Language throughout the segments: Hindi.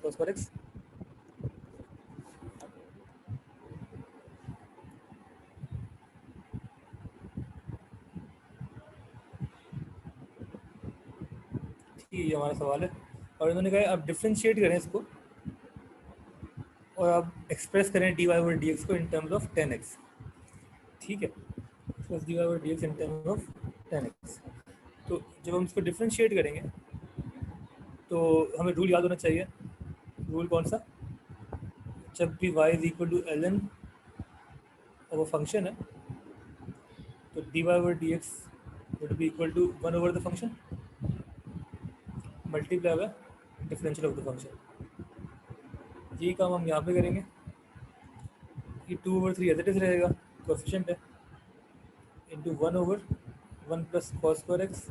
cos square x। ठीक है, ये हमारा सवाल है। और इन्होंने कहा आप डिफ्रेंशिएट करें इसको और आप एक्सप्रेस करें dy ओवर dx को इन टर्म्स ऑफ 10x। ठीक है, express dy over dx in terms of 10x। तो जब हम इसको डिफ्रेंशिएट करेंगे तो हमें रूल याद होना चाहिए। रूल कौन सा? जब भी y is equal to ln और वो फंक्शन है तो dy over dx would be equal to 1 over the function multiply by differential of the function. यही काम हम यहाँ पे करेंगे। ये 2 ओवर 3 एज इट इज रहेगा, कोएफिशिएंट है, into 1 over 1 plus cos square x.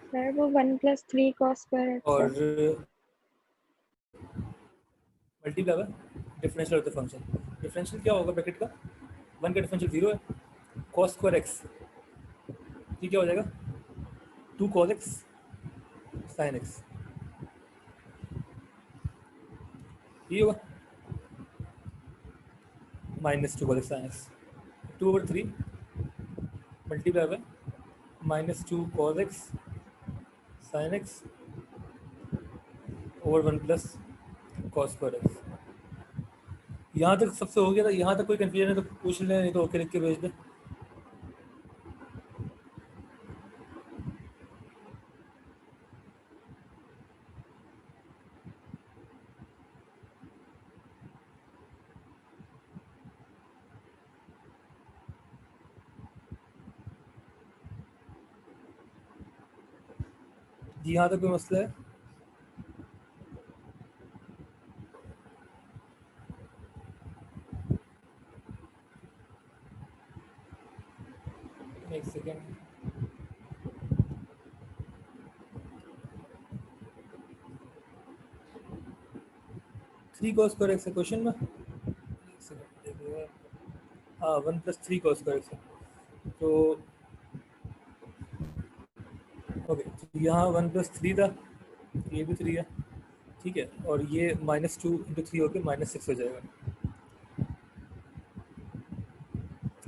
Sir वो 1 + 3 cos square x और है। Multiply by differential of the function. Differential क्या होगा ब्रैकेट का? 1 का डिफरेंशियल 0 है, कॉस स्क्वायर एक्स ये क्या हो जाएगा? 2 cos x sin x। ये होगा minus 2 cos x sin x। 2 over 3 multiply by minus 2 cos x sin x over 1 plus cos square x. यहाँ तक सबसे हो गया था? यहाँ तक कोई कन्फ्यूजन है तो पूछ लें, नहीं तो ओके लिख के भेज दें। जी यहाँ तक कोई मसला है? एक second. Three cos square x है क्वेश्चन में। एक सेकेंड देखिएगा। हाँ 1 + 3 cos स्क्वायर एक्स है। तो ओके, तो यहाँ 1 + 3 था, ये भी 3 है। ठीक है, और ये -2 × 3 होकर -6 हो जाएगा।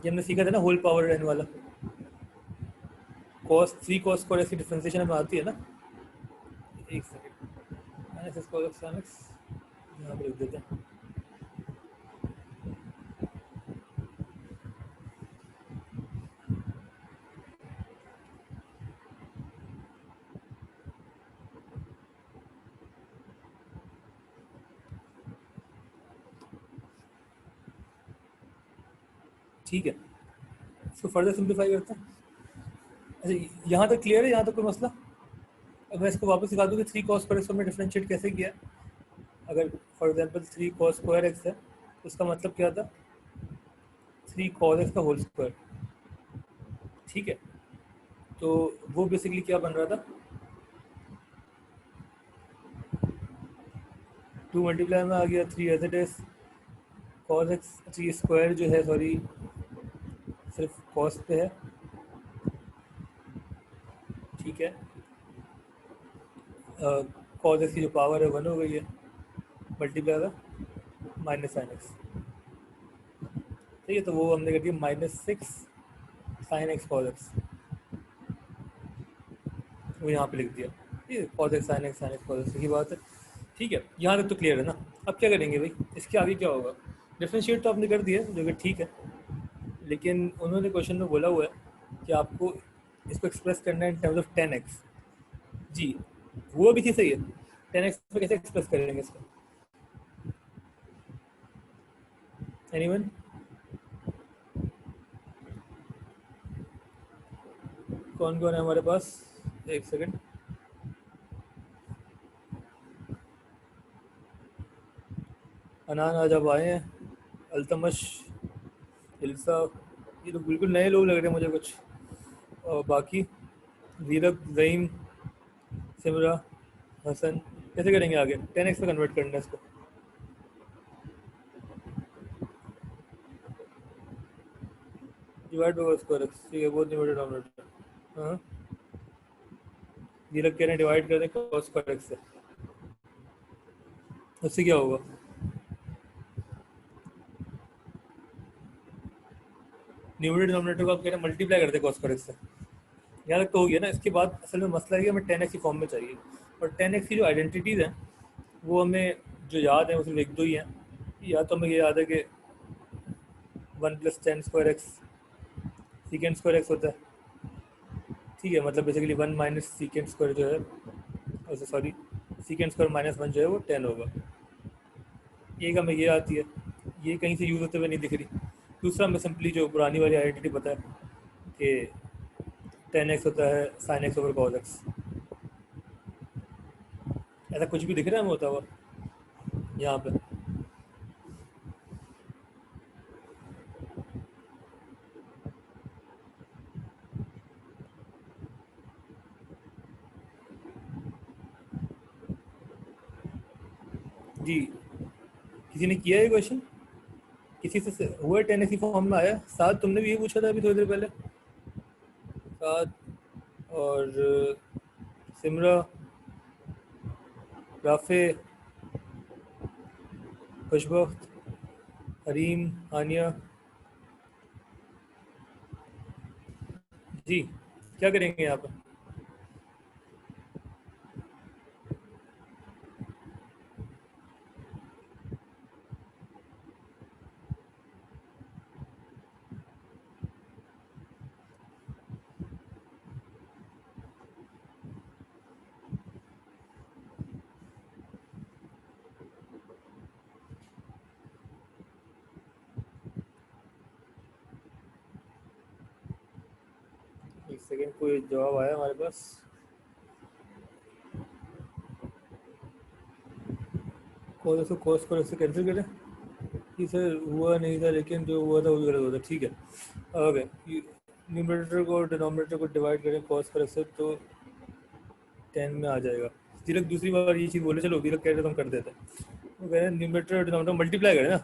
ये हमने सीखा था ना होल पावर n वाला। थ्री cos स्क्वायर एक्स की डिफ्रेंसिएशन हमें आती है ना। एक second, -6 cos x sin x यहाँ पे लिख देते हैं। ठीक है, इसको फर्दर सिंप्लीफाई करते हैं। अच्छा यहाँ तक क्लियर है? यहाँ तक कोई मसला? अब मैं इसको वापस दिखा दूँ कि 3 cos स्क्वायर एक्स हमने डिफ्रेंशिएट कैसे किया। अगर for example 3 cos square x है तो उसका मतलब क्या था? 3 cos x का होल स्क्वायर। ठीक है, तो वो बेसिकली क्या बन रहा था? 2 मल्टीप्लाई में आ गया 3 as it is cos x। अच्छा ये स्क्वायर जो है सॉरी सिर्फ cos पे है। ठीक है, cos x की जो पावर है 1 हो गई है, मल्टीप्लाई का माइनस sin x। ठीक है, तो वो हमने कर दिया -6 sin x cos x, वो यहाँ पे लिख दिया। ठीक है, cos x sin x cos x की बात है। ठीक है, यहाँ तक तो क्लियर है ना? अब क्या करेंगे भाई, इसके आगे क्या होगा? डिफरेंशिएट तो आपने कर दिया जो कि ठीक है, लेकिन उन्होंने क्वेश्चन में बोला हुआ है कि आपको इसको एक्सप्रेस करना है इन टर्म्स ऑफ 10x। जी वो भी थी, सही है। 10x पे कैसे एक्सप्रेस करेंगे इसको? एनीवन? कौन कौन है हमारे पास? एक सेकंड। अनान आज अब आए हैं, अल्तमश, इल्सा, ये तो बिल्कुल नए लोग लग रहे हैं मुझे कुछ। और बाकी वीरक, जईम, सिमरा, हसन, कैसे करेंगे आगे? 10x पे कन्वर्ट करना है इसको। Divide by square x. ठीक है, बहुत डिवाइडेड डिनोमिनेटर। हाँ ये लोग कह रहे हैं डिवाइड कर दें cos स्क्वायर x से, उससे क्या होगा? न्यूमरेटर डिनोमिनेटर को आप कह रहे हैं मल्टीप्लाई कर दें cos स्क्वायर x से, यहाँ तक तो हो गया ना। इसके बाद असल में मसला है कि हमें 10x की फॉर्म में चाहिए, और 10x की जो आइडेंटिटीज़ हैं वो हमें जो याद है वो सिर्फ एक दो ही हैं। या तो हमें ये याद है कि 1 + 10 square x secant square x होता है, ठीक है, मतलब बेसिकली 1 माइनस सीकेंड स्क्वायर जो है, सॉरी सीकेंड स्क्वायर -1 जो है वो 10 होगा। एक हमें ये आती है, ये कहीं से यूज़ होते हुए नहीं दिख रही। दूसरा हमें सिंपली जो पुरानी वाली आइडेंटिटी पता है कि 10x होता है sin x over cos x। ऐसा कुछ भी दिख रहा है हमें होता हुआ यहाँ पे? जी, किसी ने किया है क्वेश्चन? किसी से हुआ 10x की फॉर्म में आया? साथ तुमने भी ये पूछा था अभी थोड़ी देर पहले, साथ और सिमरा, राफे, खुशबख्त, हरीम, आनिया। जी, क्या करेंगे यहाँ पर? एक सेकेंड, कोई जवाब आया हमारे पास? कौन सा कोर्स को इससे कैंसिल करें कि सर हुआ नहीं था, लेकिन जो हुआ था वो भी गलत हुआ था, ठीक है। ओके, न्यूमरेटर को डिनोमिनेटर को डिवाइड करें cos पर से तो 10 में आ जाएगा। तिलक दूसरी बार ये चीज़ बोले, चलो तिलक कह रहे तो हम कर देते हैं। वो कह रहे हैं न्यूमरेटर और डिनोमिनेटर मल्टीप्लाई करें ना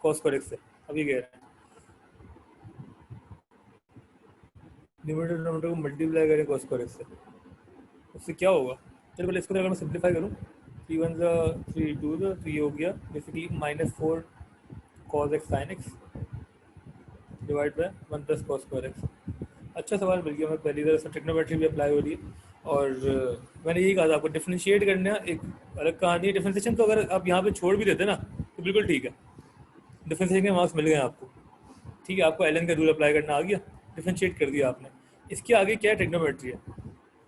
cos पर से, अभी कह रहे हैं न्यूमरेटर डिनोमिनेटर को मल्टीप्लाई करें cos पर से, उससे क्या होगा? चलो पहले इसको अगर मैं सिंप्लीफाई करूँ, 3 1 3 2 तो ये हो गया basically -4 cos x sin x divide by 1 + cos square x। अच्छा सवाल मिल गया, मैं पहली तरह से ट्रिग्नोमेट्री भी अप्लाई हो रही है। और मैंने यही कहा था आपको, डिफरेंशिएट करना एक अलग कहानी है। डिफरेंशिएशन तो अगर आप यहाँ पे छोड़ भी देते ना तो बिल्कुल ठीक है, डिफरेंशिएशन के मार्क्स मिल गए आपको, ठीक है। आपको एलन का रूल अप्लाई करना आ गया, डिफरेंशिएट कर दिया आपने। इसके आगे क्या है? ट्रिग्नोमेट्री है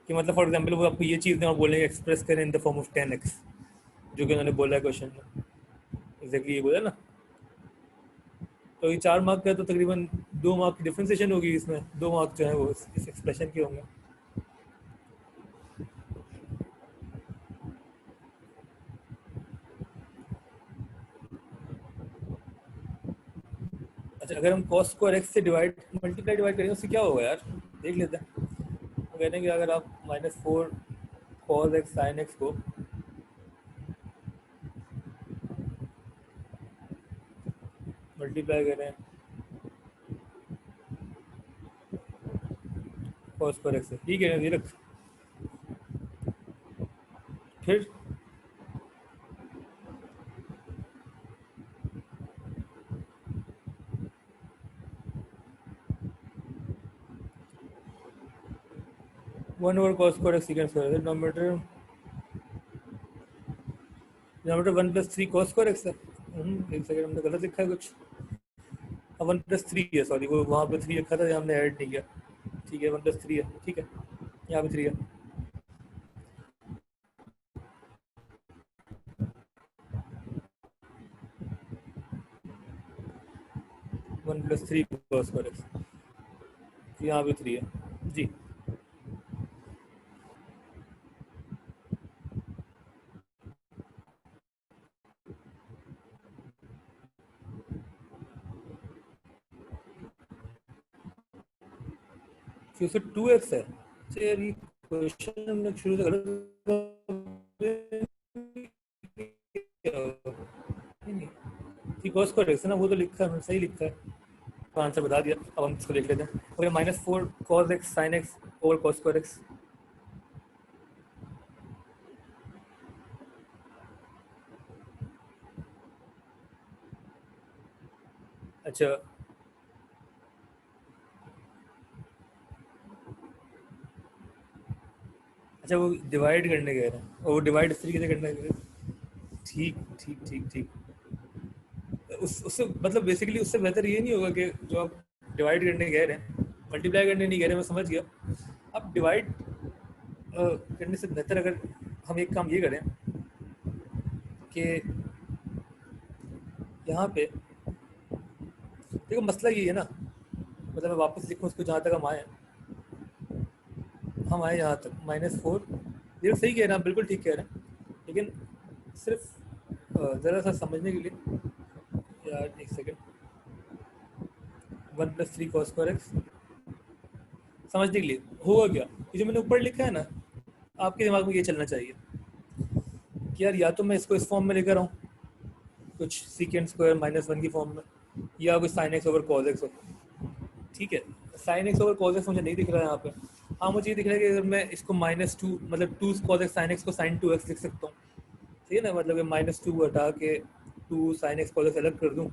कि मतलब फॉर एग्जाम्पल वो आपको ये चीज़ आप बोलेंगे एक्सप्रेस करें in the form of 10x, जो कि उन्होंने बोला है क्वेश्चन में, एग्जैक्टली ये बोला ना। तो ये 4 मार्क का तो तकरीबन 2 मार्क की डिफरेंशिएशन होगी, इसमें 2 मार्क जो है वो इस एक्सप्रेशन के होंगे। अच्छा, अगर हम cos स्क्वायर एक्स से मल्टीप्लाई डिवाइड करेंगे उससे क्या होगा यार? देख लेते हैं। वो कहते हैं कि अगर आप -4 cos x sin x को मल्टीप्लाई करें cos स्क्वायर एक्स से, ठीक है ना? रख फिर 1 over cos square x second square, denominator 1 + 3 cos square x है। एक सेकंड, हमने गलत लिखा है कुछ। 1 + 3 है, सॉरी, वो वहाँ पे 3 लिखा था, हमने ऐड नहीं किया, ठीक है। 1 + 3 है, ठीक है, यहाँ पे 3 है। 1 + 3 cos स्क्वायर एक्स, यहाँ पे 3 है जी। फिर से 2x है। यार ये क्वेश्चन हमने शुरू से गलत नहीं, ठीक cos स्क्वायर एक्स है ना, वो तो लिखा है, सही लिखा है, तो आंसर बता दिया। अब हम इसको देख लेते हैं। और -4 cos x sin x over cos square x, अच्छा अच्छा, वो डिवाइड करने गए रहे हैं, और वो डिवाइड इस तरीके से करने गए। ठीक ठीक ठीक ठीक। उस उससे मतलब बेसिकली उससे बेहतर ये नहीं होगा कि जो आप डिवाइड करने कह रहे हैं, मल्टीप्लाई करने नहीं कह रहे, मैं समझ गया। अब डिवाइड करने से बेहतर अगर हम एक काम ये करें कि यहाँ पे देखो मसला ये है ना, मतलब मैं वापस लिखूँ उसको जहाँ तक हम आए यहाँ तक -4। ये सही कह रहे हैं आप, बिल्कुल ठीक कह रहे हैं, लेकिन सिर्फ ज़रा सा समझने के लिए, यार एक सेकेंड, 1 + 3 cos² x समझने के लिए होगा क्या, ये जो मैंने ऊपर लिखा है ना, आपके दिमाग में ये चलना चाहिए कि यार या तो मैं इसको इस फॉर्म में लेकर आऊँ, कुछ सीकेंड स्क्वायर -1 की फॉर्म में, या कोई sin x over cos x हो। ठीक है, sin x over cos x मुझे नहीं दिख रहा है यहाँ पे। हाँ मुझे ये दिख रहा है कि अगर मैं इसको -2 मतलब 2 cos x sin x को sin 2x लिख सकता हूँ, ठीक है ना, मतलब -2 हटा के 2 sin x cos x अलग कर दूँ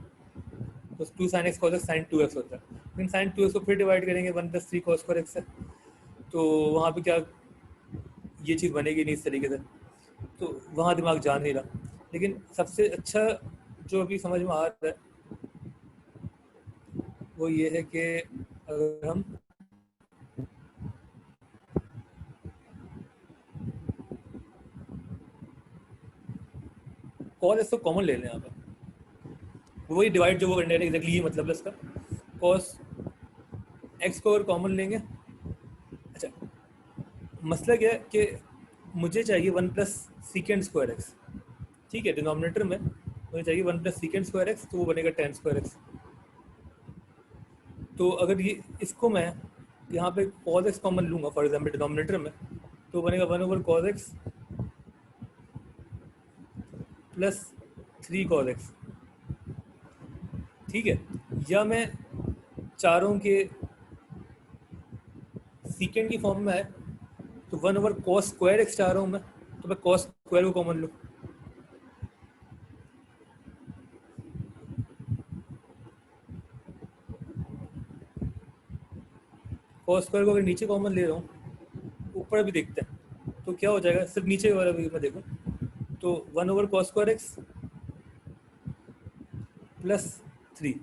तो 2 sin x cos x sin 2x होता है। लेकिन sin 2x को फिर डिवाइड करेंगे 1 + 3 cos² x से, तो वहाँ पे क्या ये चीज़ बनेगी नहीं इस तरीके से, तो वहाँ दिमाग जा नहीं रहा। लेकिन सबसे अच्छा जो अभी समझ में आ रहा है वो ये है कि अगर हम cos x को कॉमन ले लें यहाँ पे, वही डिवाइड जो वो करने एग्जैक्टली ये मतलब है इसका, cos x को अगर कॉमन लेंगे। अच्छा, मसला क्या है कि मुझे चाहिए 1 + sec²x, ठीक है, डिनोमिनेटर में मुझे चाहिए 1 + sec²x, तो वो बनेगा tan²x। तो अगर ये इसको मैं यहाँ पे cos x कॉमन लूँगा फॉर एग्जाम्पल डिनोमिनेटर में, तो बनेगा 1/cos x + 3 cos x, ठीक है। या मैं चारों के सीकेंड की फॉर्म में है, तो 1/cos² x चाह रहा हूँ मैं, तो मैं cos² को कॉमन लूँ। cos² को अगर नीचे कॉमन ले रहा हूँ, ऊपर भी देखते हैं तो क्या हो जाएगा, सिर्फ नीचे वाला भी मैं देखूँ तो 1/cos² x + 3,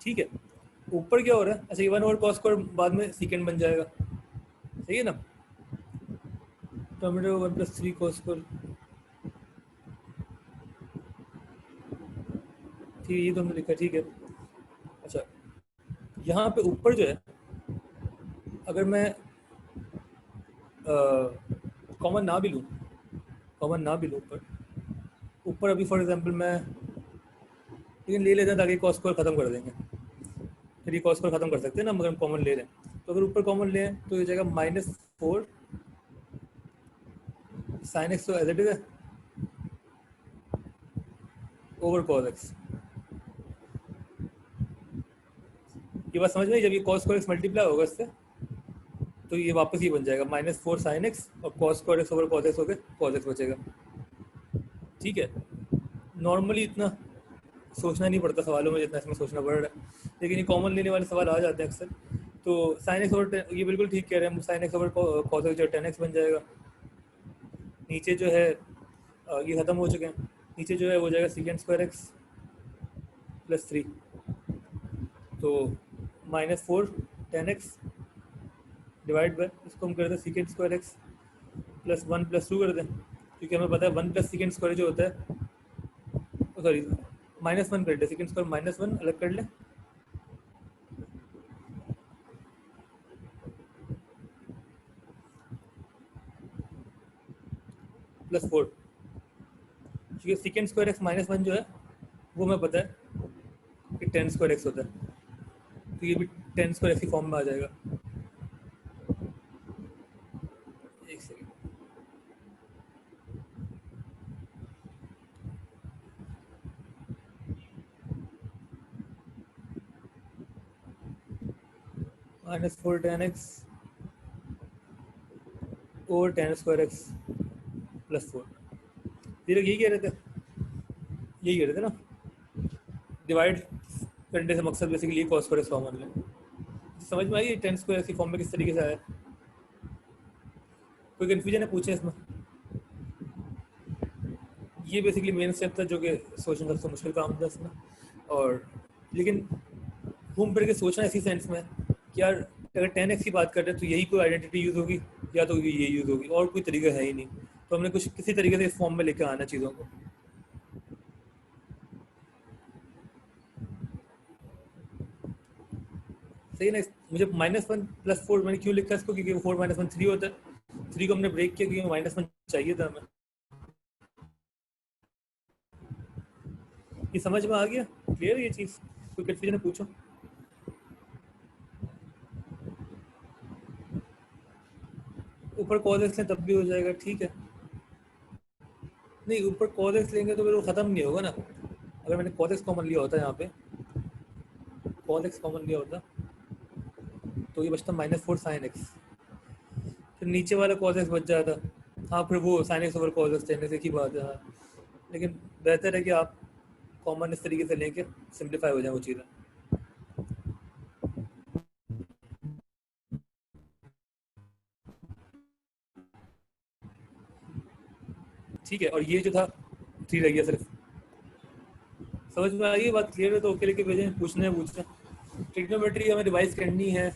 ठीक है। ऊपर क्या हो रहा है, अच्छा ये 1/cos² बाद में सीकेंड बन जाएगा, सही है ना, तो हमने 1 + 3 cos², ठीक है, ये तो हमने लिखा, ठीक है। अच्छा, यहाँ पे ऊपर जो है अगर मैं कॉमन ना भी लूँ, ऊपर ऊपर अभी फॉर एग्जांपल मैं लेकिन ले लेते हैं ताकि cos² ख़त्म कर देंगे, फिर ये cos² ख़त्म कर सकते हैं ना मगर हम कॉमन ले लें। तो अगर ऊपर कॉमन लें तो ये जाएगा -4 sin x, तो एज इट इज है, ओवर cos x। ये बात समझ में आई, जब ये cos² x मल्टीप्लाई होगा इससे तो ये वापस ये बन जाएगा -4 sin x और cos² x over cos x हो गए, cos x बचेगा, ठीक है। नॉर्मली इतना सोचना नहीं पड़ता सवालों में जितना इसमें सोचना पड़ रहा है, लेकिन ये कॉमन लेने वाले सवाल आ जाते हैं अक्सर। तो sin x ओवर ये बिल्कुल ठीक कह रहे हैं हम, sin x over cos x जो 10x बन जाएगा। नीचे जो है ये ख़त्म हो चुके हैं, नीचे जो है वो जाएगा sec² x + 3, तो -4 10x डिवाइड बाय, इसको हम कर दें sec² x + 1 + 2 कर दें, क्योंकि हमें पता है 1 + sec² जो होता है, सॉरी -1 कर लें, sec² -1 अलग कर लें, +4, क्योंकि sec² x -1 जो है वो हमें पता है कि tan² x होता है, तो ये भी tan² x की फॉर्म में आ जाएगा। एक second, -4 tan x over tan² x + 4, ये लोग यही कह रहे थे, यही कह रहे थे ना, डिवाइड करने से मकसद basically cos square is common है। समझ में आई 10 स्क्वायर की फॉर्म में किस तरीके से आया? कोई कन्फ्यूजन है पूछे इसमें? ये बेसिकली मेन स्टेप था जो कि सोचने सबसे मुश्किल काम था इसमें। और लेकिन घूम फिर के सोचना इसी सेंस में कि यार अगर 10x की बात कर रहे हैं तो यही कोई आइडेंटिटी यूज़ होगी या तो ये यूज़ होगी, और कोई तरीका है ही नहीं। तो हमने कुछ किसी तरीके से इस फॉर्म में लेकर आना चीज़ों को। सही ना? मुझे -1 + 4 मैंने क्यों लिखा इसको, क्योंकि 4 - 1 3 होता है। 3 को हमने ब्रेक किया क्योंकि -1 चाहिए था हमें। ये समझ में आ गया? क्लियर है ये चीज़? कोई कन्फ्यूजन है पूछो। ऊपर cos x लें तब भी हो जाएगा, ठीक है। नहीं, ऊपर cos x लेंगे तो फिर वो ख़त्म नहीं होगा ना। अगर मैंने cos x कॉमन लिया होता यहाँ पे, cos x कॉमन लिया होता तो ये बचता -4 sin x, फिर नीचे वाला cos x बच जाता। हाँ, फिर वो sin x over cos x लेने से एक ही बात है। हाँ, लेकिन बेहतर है कि आप कॉमन इस तरीके से लें कि सिंप्लीफाई हो जाए वो चीज़ें। ठीक है, और ये जो था 3 रह गया सिर्फ। समझ में आई बात? क्लियर है तो ओके लेके भेजें, पूछना है पूछना। ट्रिग्नोमेट्री हमें रिवाइज करनी है,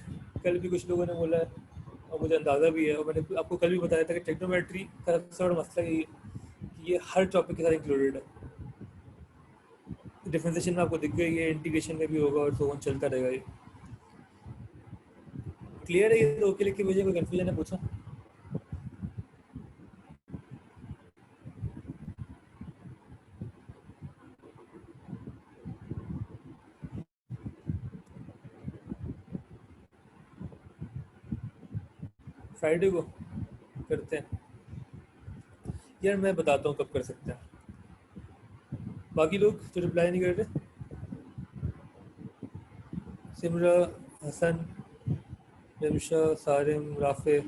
कल भी कुछ लोगों ने बोला है और मुझे अंदाज़ा भी है, और मैंने आपको कल भी बताया था कि ट्रिग्नोमेट्री का सबसे बड़ा मसला ये कि ये हर टॉपिक के साथ इंक्लूडेड है। डिफरेंशिएशन में आपको दिख गई है, इंटीग्रेशन में भी होगा और तो चलता रहेगा ये। क्लियर है ये तो ओके लिख के भेजिए, कोई कन्फ्यूजन है पूछो। फ्राइडे को करते हैं यार, मैं बताता हूँ कब कर सकते हैं। बाकी लोग जो रिप्लाई नहीं कर रहे, सिमरा, हसन, रमशा, सारिम, राफे,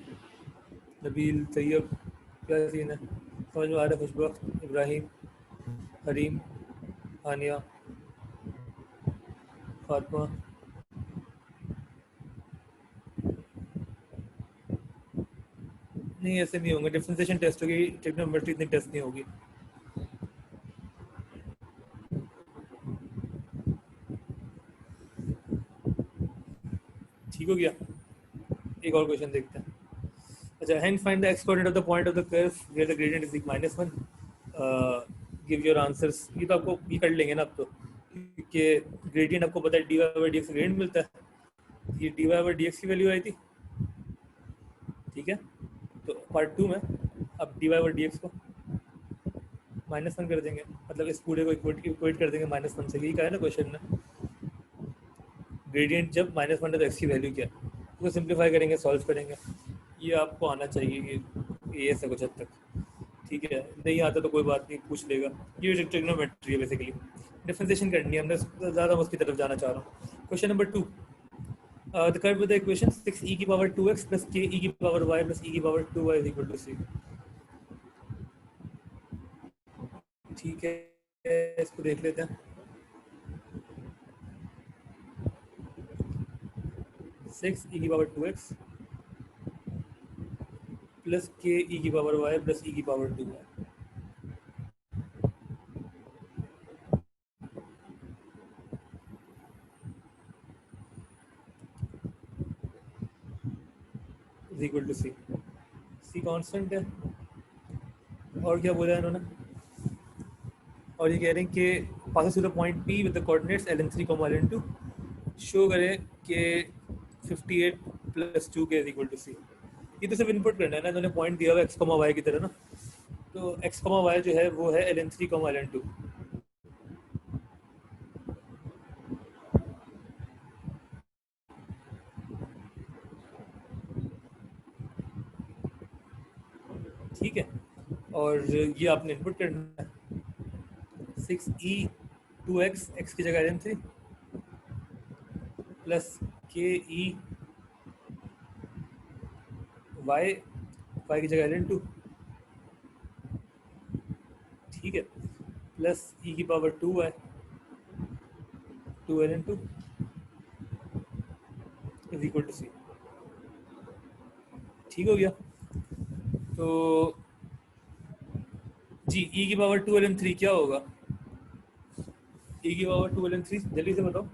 नबील, तैयब, क्या सीन है? समझ में आ रहा है? खुशबख्त, इब्राहिम, हरीम, हानिया, फातिमा। नहीं, ऐसे नहीं होंगे, डिफरेंशिएशन टेस्ट होगी, ट्रिग्नोमेट्री इतनी टेस्ट नहीं होगी। ठीक हो गया? एक और क्वेश्चन देखते हैं। अच्छा, hence find the x coordinate of the point of the curve where the gradient is equal -1, give your answers। ये तो आपको ये कर लेंगे ना अब तो, कि ग्रेडियंट आपको पता है dy/dx ग्रेडियंट मिलता है। ये dy/dx की वैल्यू आई थी, ठीक है। तो पार्ट 2 में अब dy/dx को -1 कर देंगे, मतलब इस पूरे को इक्वेट कर देंगे -1 से। यही कहा है ना क्वेश्चन में, ग्रेडियंट जब -1 है तो x की वैल्यू क्या है, उसको सिंप्लीफाई करेंगे, सॉल्व करेंगे। ये आपको आना चाहिए ये से कुछ हद तक, ठीक है। नहीं आता तो कोई बात नहीं, पूछ लेगा। ये ट्रिग्नोमेट्री है बेसिकली, डिफरेंशिएशन करनी है हमने, ज़्यादा उसकी तरफ जाना चाह रहा हूँ। Question number 2, the curve with the equation 6e की पावर 2x + k e की पावर y + e की पावर 2y = c। ठीक है, इसको देख लेते हैं। 6e की पावर 2x + k e की पावर y + e की power 2y = c। c constant है, और क्या बोला है इन्होंने? और ये कह रहे हैं कि passing through the point P with the coordinates ln3, ln2, show करें कि 58 + 2k = c। ये तो सिर्फ इनपुट करना है ना, इन्होंने पॉइंट दिया हुआ x, y की तरह ना। तो x, y जो है वो है ln3, ln2। ठीक है, और ये आपने इनपुट करना है 6e 2x, x की जगह ln3 + ke y, y की जगह ln2। ठीक है, प्लस ई की power 2y 2ln2 is equal to c. ठीक हो गया। तो जी ई की पावर 2ln3 क्या होगा? ई की पावर 2ln3 जल्दी से बताओ।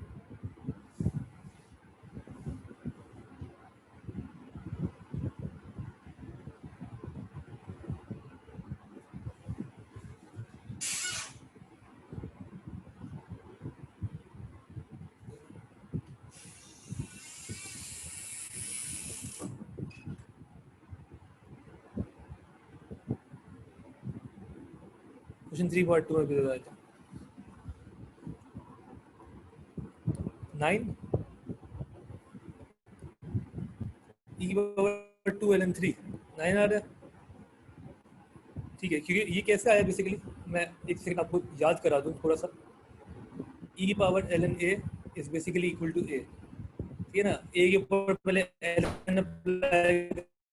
क्वेश्चन 3 पार्ट 2 में भी बताया था 9 ई की पावर 2ln3 9 आ रहा है। ठीक है, क्योंकि ये कैसे आया बेसिकली, मैं एक सेकंड आपको याद करा दूं थोड़ा सा। ई की power ln a is basically equal to a, ठीक है ना। ए के ऊपर पहले ln अप्लाई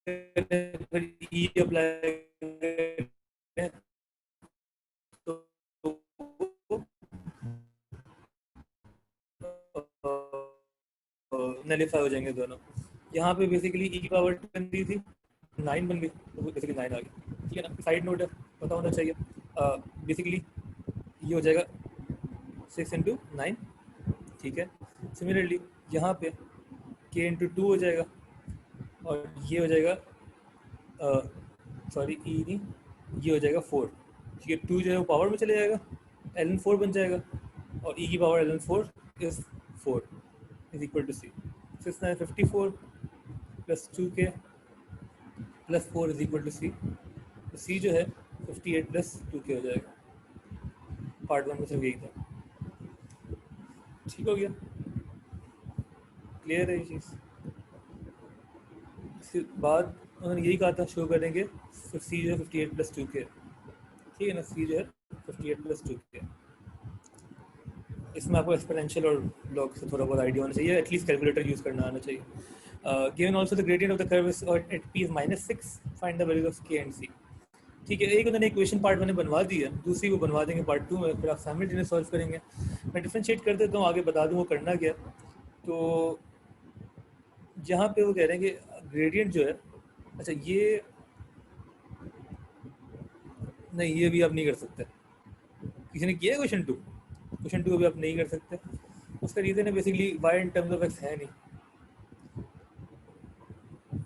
करें, फिर ई अप्लाई करें, तो नलीफाई हो जाएंगे दोनों। यहाँ पे बेसिकली ई की पावर 2 बन रही थी, 9 बन गई, तो बेसिकली 9 आ गई, ठीक है ना। साइड नोट है, पता होना चाहिए। बेसिकली ये हो जाएगा 6 इंटू 9, ठीक है। सिमिलरली यहाँ पे k इंटू 2 हो जाएगा, और ये हो जाएगा सॉरी ई नहीं, ये हो जाएगा 4, ठीक है। 2 जो है वो पावर में चले जाएगा, ln 4 बन जाएगा, और ई की power ln 4 is 4 is equal to c. 6 9 54 plus 2k plus 4 is equal to c. तो सी जो है 58 प्लस 2k हो जाएगा। पार्ट 1 में सिर्फ यही था। ठीक हो गया, क्लियर है ये चीज़। इसके बाद उन्होंने यही कहा था शो करेंगे, फिर सी जो है 58 प्लस 2k, ठीक है ना। सी जो है 58 प्लस 2k। इसमें आपको एक्सपोनेंशियल और लॉग से थोड़ा बहुत आइडिया होना चाहिए, एटलीस्ट कैलकुलेटर यूज़ करना आना चाहिए। Given also the gradient of the curve is at p is -6, find the values of k and c। ठीक है, एक उन्होंने इक्वेशन पार्ट 1 में बनवा दी है, दूसरी वो बनवा देंगे पार्ट 2 में, फिर आप साइमल्टेनियस सॉल्व करेंगे। मैं डिफरेंशिएट कर देता हूँ, आगे बता दूँ वो करना क्या। तो जहाँ पे वो कह रहे हैं कि ग्रेडियंट जो है, अच्छा ये नहीं, ये भी आप नहीं कर सकते। किसी ने किया है क्वेश्चन 2? क्वेश्चन 2 अभी आप नहीं कर सकते। उसका रीज़न है basically y in terms of x है नहीं,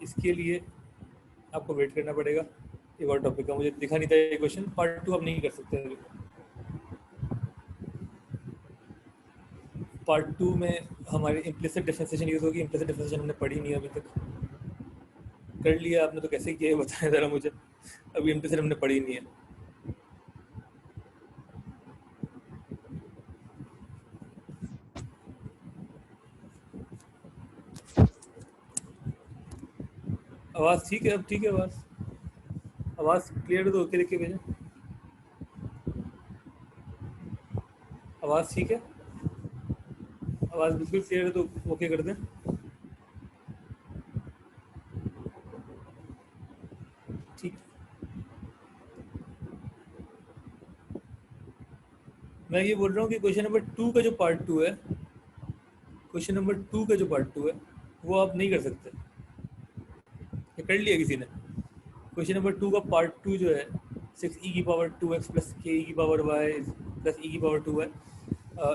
इसके लिए आपको वेट करना पड़ेगा। एक और टॉपिक का मुझे दिखा नहीं था ये क्वेश्चन, पार्ट 2 आप नहीं कर सकते अभी। पार्ट 2 में हमारी इम्प्लिसिट डिफरेंशिएशन यूज़ होगी। इम्प्लिसिट डिफरेंशिएशन हमने पढ़ी नहीं अभी तक। कर लिया आपने तो कैसे किया है बताएं ज़रा मुझे, अभी इम्प्लिसिट हमने पढ़ी नहीं है। आवाज़ ठीक है अब? ठीक है, आवाज़ क्लियर हो तो ओके लिख के भेजें। आवाज़ ठीक है? आवाज़ बिल्कुल क्लियर है तो ओके कर दें। ठीक, मैं ये बोल रहा हूँ कि क्वेश्चन नंबर 2 का जो पार्ट 2 है, क्वेश्चन नंबर 2 का जो पार्ट 2 है वो आप नहीं कर सकते। ये कर लिया किसी ने? क्वेश्चन नंबर 2 का पार्ट 2 जो है 6e की पावर 2x प्लस k की पावर y प्लस e की पावर 2y,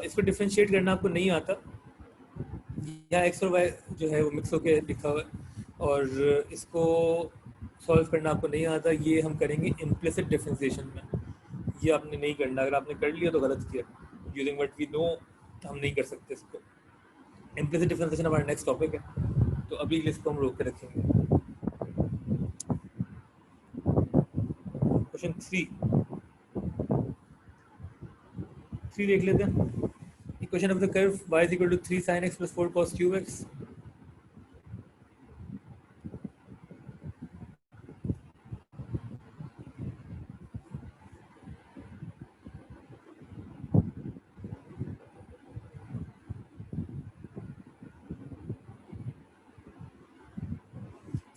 इसको डिफ्रेंशिएट करना आपको नहीं आता। यहाँ x और y जो है वो मिक्स होके लिखा हुआ है, और इसको सॉल्व करना आपको नहीं आता। ये हम करेंगे इम्प्लिसिट डिफरेंशिएशन में। ये आपने नहीं करना, अगर आपने कर लिया तो गलत किया। यूजिंग व्हाट वी नो हम नहीं कर सकते इसको। इम्प्लिसिट डिफरेंशिएशन हमारा नेक्स्ट टॉपिक है, तो अभी लिस्ट को हम रोक के रखेंगे। क्वेश्चन 3 देख लेते हैं। Equation of the curve y is equal to 3 sin x plus 4 cos cube x।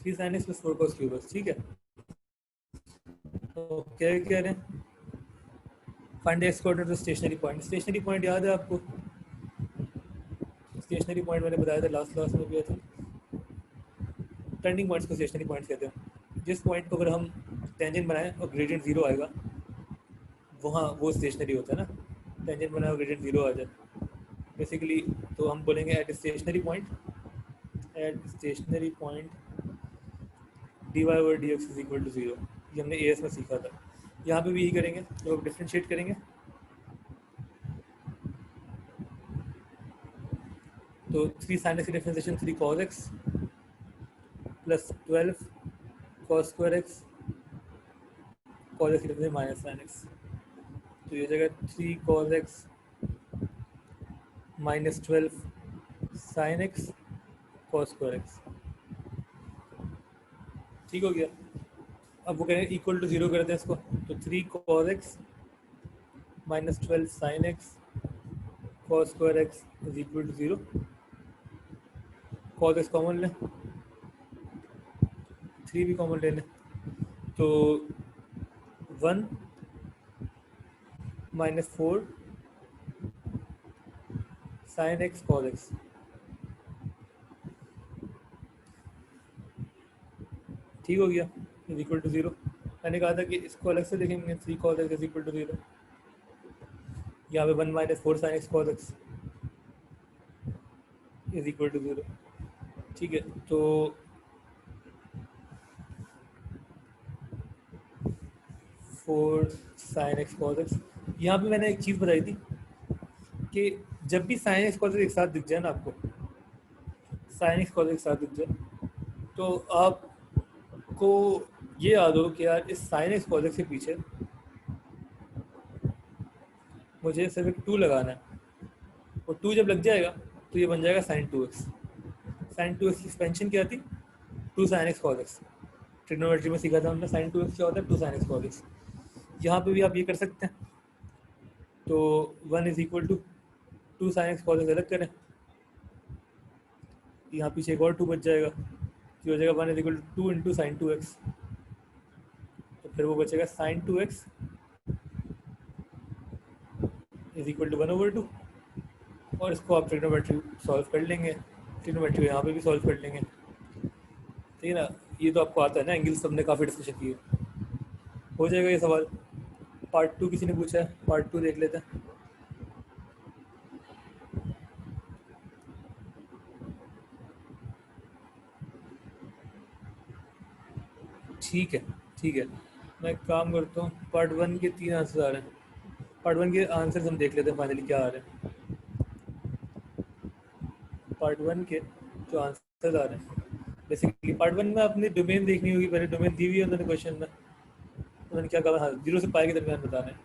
3 sin x plus 4 cos cube x, ठीक है। तो क्या कह रहे हैं, find x coordinate stationary point. Stationary point याद है आपको? स्टेशनरी पॉइंट मैंने बताया था लास्ट क्लास में भी था। टर्निंग पॉइंट्स को स्टेशनरी पॉइंट्स कहते हैं। जिस पॉइंट को अगर हम टेंजेंट बनाएं और ग्रेडियंट जीरो आएगा, वहाँ वो स्टेशनरी होता है ना। टेंजेंट बनाए और ग्रेडियंट जीरो आ जाए बेसिकली, तो हम बोलेंगे at stationary point, at stationary point dy over dx is equal to zero. ये हमने एएस में सीखा था। यहाँ पे भी यही करेंगे जब हम डिफ्रेंशिएट करेंगे। तो 3 sin x की differentiation 3 cos x plus 12 cos square x, cos x की डिफ्रेंशिएशन माइनस sin x। तो ये जगह 3 cos x minus 12 sin x cos square x। ठीक हो गया। अब वो कहेंगे इक्वल टू जीरो करते हैं इसको, तो 3 cos x minus 12 sin x cos square x is equal to zero. cos x common लें, 3 भी कॉमन ले लें, तो 1 minus 4 sin x cos x। ठीक हो गया, इज इक्वल टू जीरो। मैंने कहा था कि इसको अलग से देखेंगे, 3 cos x is equal to zero. यहाँ पे 1 minus 4 sin x cos x is equal to zero. ठीक है, तो 4 sin x cos x। यहाँ पे मैंने एक चीज़ बताई थी कि जब भी sin x cos x एक साथ दिख जाए ना आपको, sin x cos x एक साथ दिख जाए, तो आपको ये याद हो कि यार इस sin x cos x के पीछे मुझे सिर्फ एक 2 लगाना है, और 2 जब लग जाएगा तो ये बन जाएगा sin 2x। sin 2x की एक्सपेंशन क्या थी? 2 sin x cos x। Trigonometry में सीखा था हमने sin 2x क्या होता है, 2 sin x cos x। यहाँ पे भी आप ये कर सकते हैं, तो 1 is equal to 2 sin x cos x अलग करें, यहाँ पीछे एक और 2 बच जाएगा, जो हो जाएगा 1 is equal to 2 into sine 2x। तो फिर वो बचेगा sin 2x is equal to 1 over 2। और इसको आप ट्रिग्नोमेट्री सॉल्व कर लेंगे, ट्रिग्नोमेट्री यहाँ पे भी सॉल्व कर लेंगे। ठीक है ना, ये तो आपको आता है ना, एंगल्स हमने काफ़ी डिस्कशन की है। हो जाएगा ये सवाल। पार्ट 2 किसी ने पूछा है, पार्ट 2 देख लेते हैं। ठीक है, ठीक है, मैं एक काम करता हूँ, पार्ट 1 के 3 आंसर आ रहे हैं। पार्ट 1 के आंसर हम देख लेते हैं फाइनली क्या आ रहे हैं। पार्ट 1 के जो आंसर आ रहे हैं, बेसिकली पार्ट 1 में आपने डोमेन देखनी होगी, पहले डोमेन दी हुई है उन्होंने क्वेश्चन में। उन्होंने क्या कहा, हाँ 0 से पाई के दरमियान बता रहे हैं।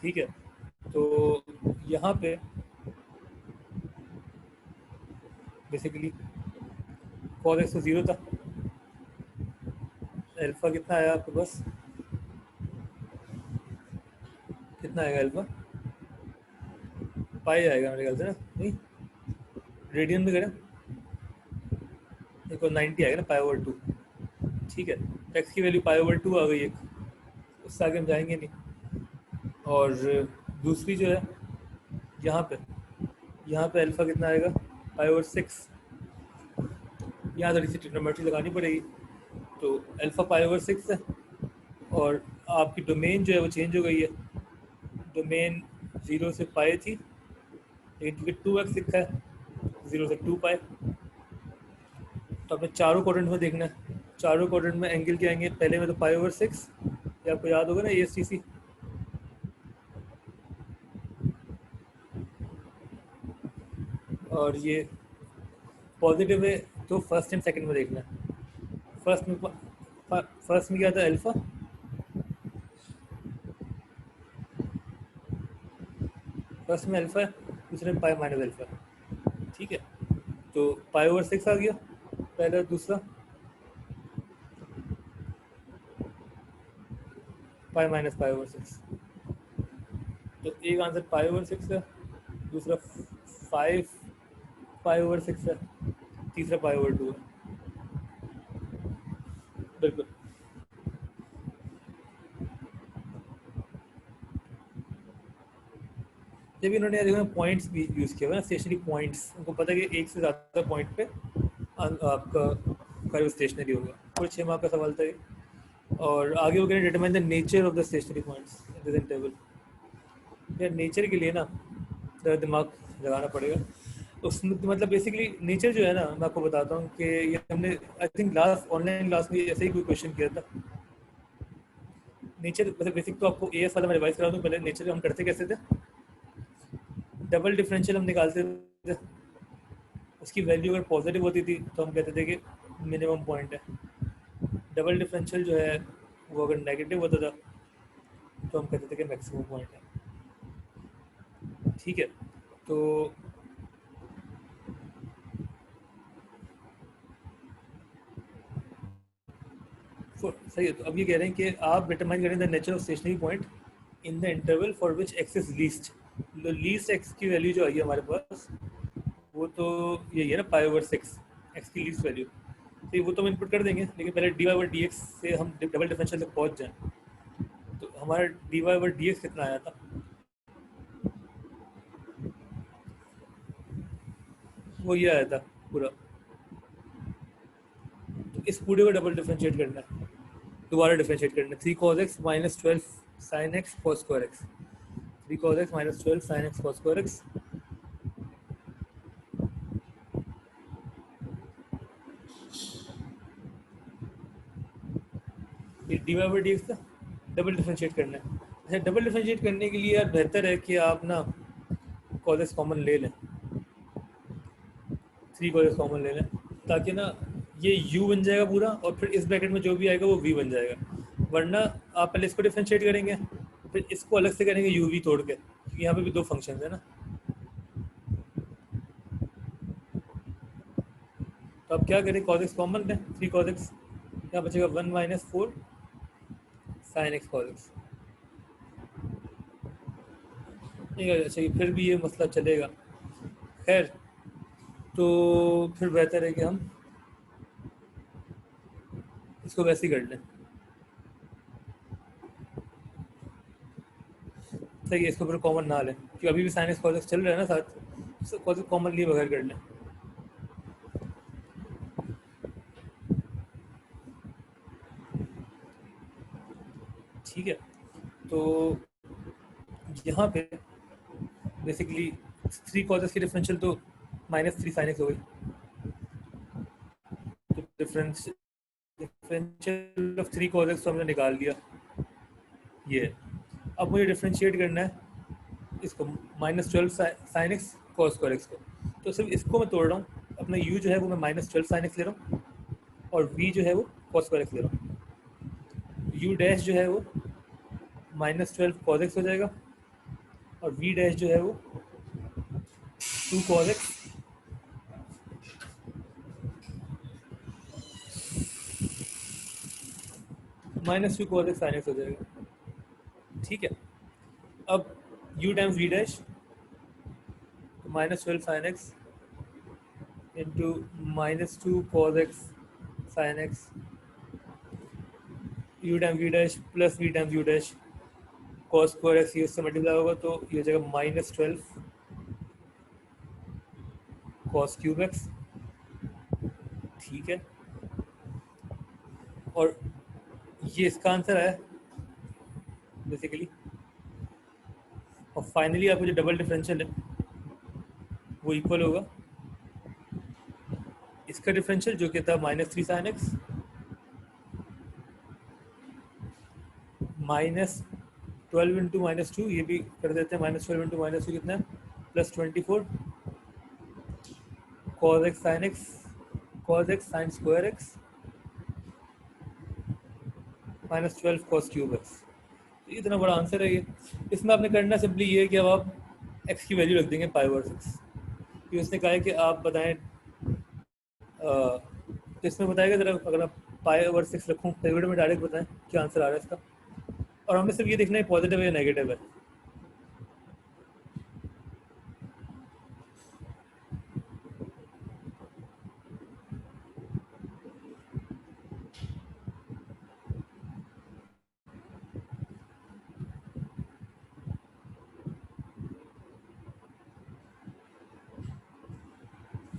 ठीक है, तो यहाँ पे बेसिकली cos x तो 0 था, अल्फा कितना आया आपके पास, कितना आएगा अल्फा? पाई आएगा मेरे ख्याल से ना, नहीं रेडियन में करें, देखो 90 आएगा ना, पाई ओवर 2। ठीक है, एक्स की वैल्यू पाई ओवर 2 आ गई एक, उससे आगे हम जाएंगे नहीं। और दूसरी जो है यहाँ पे अल्फा कितना आएगा, पाई ओवर 6। यहाँ थोड़ी सी ट्रिग्नोमेट्री लगानी पड़ेगी, तो अल्फा पाई ओवर 6 है, और आपकी डोमेन जो है वो चेंज हो गई है। डोमेन 0 से पाई थी, लेकिन क्योंकि 2x लिखा है, 0 से 2 पाई। तो आपने चारों क्वाड्रेंट में देखना है, चारों क्वाड्रेंट में एंगल क्या आएंगे, पहले में तो पाई ओवर 6, ये आपको याद होगा ना, ASTC। और ये पॉजिटिव है तो फर्स्ट एंड सेकंड में देखना है। फर्स्ट में क्या था, अल्फा, फर्स्ट में अल्फा है, दूसरे में पाई माइनस अल्फा है। ठीक है, तो पाई ओवर 6 आ गया पहला, दूसरा पाई माइनस पाई ओवर 6। तो एक आंसर पाई ओवर 6 है, दूसरा 5 पाई ओवर 6 है, तीसरा पाई ओवर 2 है। बिल्कुल, जब इन्होंने देखो पॉइंट्स भी यूज़ किया हुआ है ना, स्टेशनरी पॉइंट्स, उनको पता है कि एक से ज़्यादा पॉइंट पे आपका कर्व स्टेशनरी होगा। और 6 मार्क का सवाल था ये। और आगे वो कह रहे determine the nature of the stationary points in this interval. यार नेचर के लिए ना ज़रा दिमाग लगाना पड़ेगा। उसमें तो मतलब बेसिकली नेचर जो है ना, मैं आपको बताता हूँ कि ये हमने I think last online class में ऐसे ही कोई क्वेश्चन किया था। नेचर मतलब बेसिक तो आपको एएस वाला मैं रिवाइज करा दूँ पहले। नेचर हम करते कैसे थे, डबल डिफरेंशियल हम निकालते थे, उसकी वैल्यू अगर पॉजिटिव होती थी तो हम कहते थे कि मिनिमम पॉइंट है। डबल डिफरेंशियल जो है वो अगर नेगेटिव होता था तो हम कहते थे कि मैक्सिमम पॉइंट है। ठीक है, तो सही है। तो अब ये कह रहे हैं कि आप डिटरमाइन करें the nature of stationary point in the interval for which x is least. तो लीस्ट एक्स की वैल्यू जो आई है हमारे पास वो तो यही है ना, पाई ओवर 6 एक्स की लीस्ट वैल्यू। तो वो तो हम इनपुट कर देंगे, लेकिन पहले d y over d x से हम डबल डिफरेंशियल तक पहुंच जाएं। तो हमारा d y over d x कितना आया था, वो ये आया था पूरा। तो इस पूरे को डबल डिफरेंशिएट करना है, दोबारा डिफरेंशिएट करना है। 3 cos x minus 12 sin x cos square x. 3 cos x minus 12 sin x cos square x. ये d y by d x का डबल डिफरेंशिएट करना है। अच्छा, डबल डिफरेंशिएट करने के लिए यार बेहतर है कि आप ना cos x कॉमन ले लें, 3 cos x कॉमन ले लें, ताकि ना ये u बन जाएगा पूरा और फिर इस ब्रैकेट में जो भी आएगा वो v बन जाएगा। वरना आप पहले इसको डिफरेंशिएट करेंगे फिर इसको अलग से करेंगे u v तोड़ के, क्योंकि यहाँ पे भी दो फंक्शन है ना। तो आप क्या करें, cos x कॉमन लें, 3 cos x, यहाँ बचेगा 1 minus 4 sin x cos x। ठीक है, अच्छा ये फिर भी ये मसला चलेगा। खैर, तो फिर बेहतर है कि हम इसको वैसे ही कर लें। सही है, इसको फिर कॉमन ना लें क्योंकि अभी भी sin x cos x चल रहा है ना साथ, इसको cos x कॉमन लिए बगैर कर लें। ठीक है, तो यहाँ पे बेसिकली 3 cos x की डिफरेंशियल तो -3 sin x हो गई। तो डिफरेंशियल ऑफ 3 cos x तो हमने निकाल लिया ये। अब मुझे डिफरेंशिएट करना है इसको -12 sin x cos square x को। तो सिर्फ इसको मैं तोड़ रहा हूँ, अपना u जो है वो मैं -12 sin x ले रहा हूँ और v जो है वो cos स्क्वायर एक्स ले रहा हूँ। u डैश जो है वो -12 cos x हो जाएगा और v डैश जो है वो 2 cos x -2 cos x sin x हो जाएगा। ठीक है, अब u times v dash -12 sin x into -2 cos x sin x, u time v dash plus v time u dash cos square x, ये उससे मल्टीप्लाई होगा तो ये हो जाएगा -12 cos क्यूब एक्स। ठीक है, और ये इसका आंसर है बेसिकली। और फाइनली आपको जो डबल डिफरेंशियल है वो इक्वल होगा इसका डिफरेंशियल जो कि था -3 sin x -12 इंटू -2, ये भी कर देते हैं, -12 इंटू -2 कितना है, +24 cos x sin x cos x sin square x -12 cos cube x। इतना बड़ा आंसर है ये। इसमें आपने करना सिंपली ये है कि अब आप x की वैल्यू रख देंगे पाई ओवर 6। कि उसने कहा है कि आप बताएं तो इसमें बताएगा ज़रा, अगर आप पाई ओवर 6 रखूँ फेवरेट में डायरेक्ट बताएं क्या आंसर आ रहा है इसका। और हमें सिर्फ ये देखना है पॉजिटिव है या नेगेटिव है।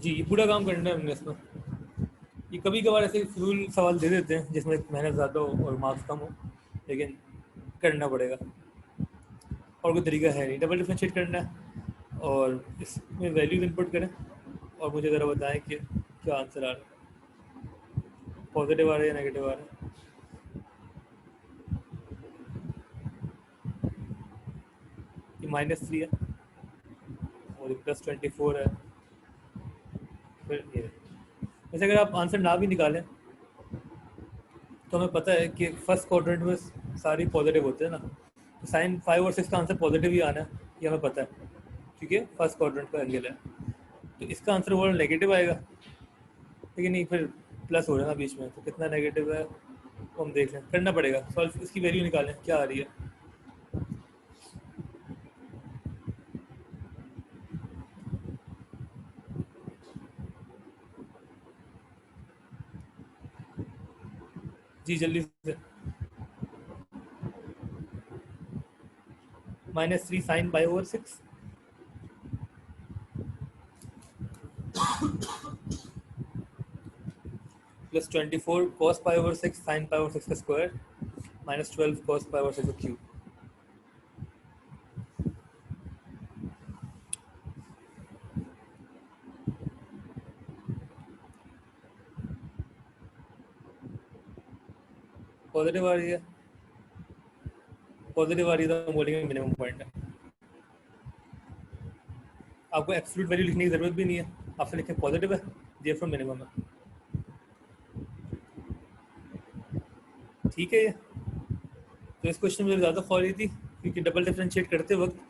जी ये पूरा काम करना है हमने इसमें। ये कभी कभार ऐसे फजूल सवाल दे देते हैं जिसमें मेहनत ज़्यादा हो और मार्क्स कम हो, लेकिन करना पड़ेगा, और कोई तरीका है नहीं। डबल डिफरेंशिएट करना है और इसमें वैल्यूज इनपुट करें और मुझे ज़रा बताएं कि क्या आंसर आ रहा है, पॉजिटिव आ रहा है या नेगेटिव आ रहा है। ये -3 है और +24 है। फिर ये वैसे अगर आप आंसर ना भी निकालें तो हमें पता है कि फर्स्ट क्वाड्रेंट में सारी पॉजिटिव होते हैं ना, तो साइन 5 और 6 का आंसर पॉजिटिव ही आना है, ये हमें पता है क्योंकि फर्स्ट क्वाड्रेंट का एंगल है। तो इसका आंसर वो नेगेटिव आएगा, लेकिन नहीं फिर प्लस हो रहा है ना बीच में, तो कितना नेगेटिव है वो हम देख लें, करना पड़ेगा सॉल्व, इसकी वैल्यू निकालें क्या आ रही है। जी जल्दी से। -3 साइन पाई ओवर 6 +24 cos पाई ओवर 6 साइन पाई ओवर 6 का स्क्वायर -12 cos पाई ओवर 6 का क्यूब। पॉजिटिव आ रही है, पॉजिटिव आ रही है तो हम बोलेंगे मिनिमम पॉइंट है। आपको एब्सोल्यूट वैल्यू लिखने की ज़रूरत भी नहीं है, आपसे लिखें पॉजिटिव है, देयरफॉर मिनिमम है। ठीक है ये तो इस क्वेश्चन में मुझे ज़्यादा ख्वारी थी क्योंकि डबल डिफरेंशिएट करते वक्त,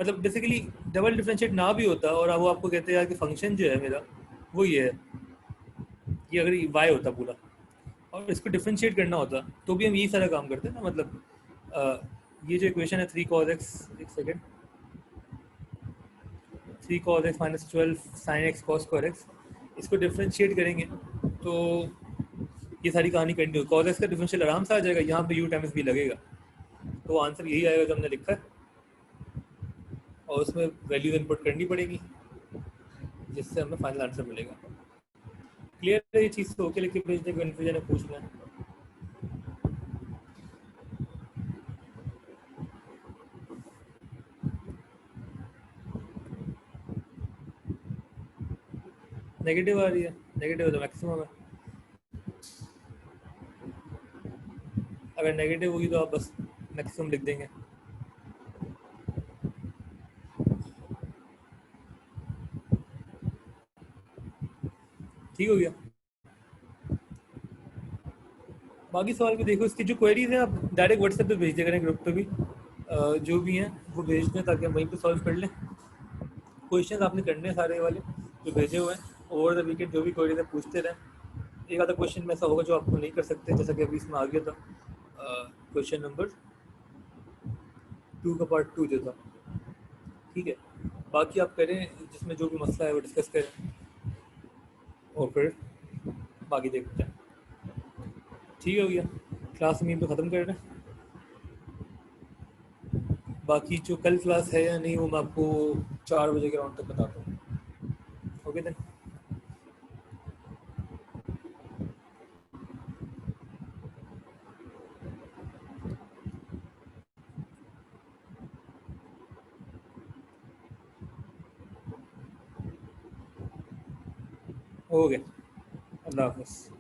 मतलब बेसिकली डबल डिफरेंशिएट ना भी होता और अब वो आपको कहते हैं यार कि फंक्शन जो है मेरा वो ये है, ये अगर वाई होता पूरा और इसको डिफरेंशिएट करना होता तो भी हम यही सारा काम करते हैं ना। मतलब ये जो इक्वेशन है 3 cos x, एक second, 3 cos x -12 sin x cos square x, इसको डिफरेंशिएट करेंगे तो ये सारी कहानी कंटिन्यू, cos x का डिफरेंशियल आराम से आ जाएगा, यहाँ पे u टाइम्स v लगेगा, तो आंसर यही आएगा जो हमने लिखा है, और उसमें वैल्यू इनपुट करनी पड़ेगी जिससे हमें फाइनल आंसर मिलेगा। क्लियर है ये चीज़? तो ओके लिख के भेजने को कन्फ्यूजन है पूछना है। नेगेटिव आ रही है, नेगेटिव तो मैक्सिमम है, अगर नेगेटिव होगी तो आप बस मैक्सिमम लिख देंगे। ठीक हो गया। बाकी सवाल भी देखो, इसकी जो क्वेरीज हैं आप डायरेक्ट व्हाट्सएप पे भेज दिया करें, ग्रुप पे भी जो भी हैं वो भेज दें ताकि हम वहीं पे सॉल्व कर लें। क्वेश्चन आपने करने हैं सारे वाले जो भेजे हुए हैं, ओवर द वीकेंड जो भी क्वेरीज हैं पूछते रहें। एक आधा क्वेश्चन में ऐसा होगा जो आपको नहीं कर सकते, जैसा कि अभी इसमें आ गया था क्वेश्चन नंबर 2 का पार्ट 2 जो था। ठीक है, बाकी आप करें जिसमें जो भी मसला है वो डिस्कस करें और फिर बाकी देखते हैं। ठीक हो गया, क्लास में तो ख़त्म कर रहे हैं। बाकी जो कल क्लास है या नहीं वो मैं आपको 4 बजे के राउंड तक बताता हूँ। ओके देन, हो गया, अल्लाह हाफ़िज़।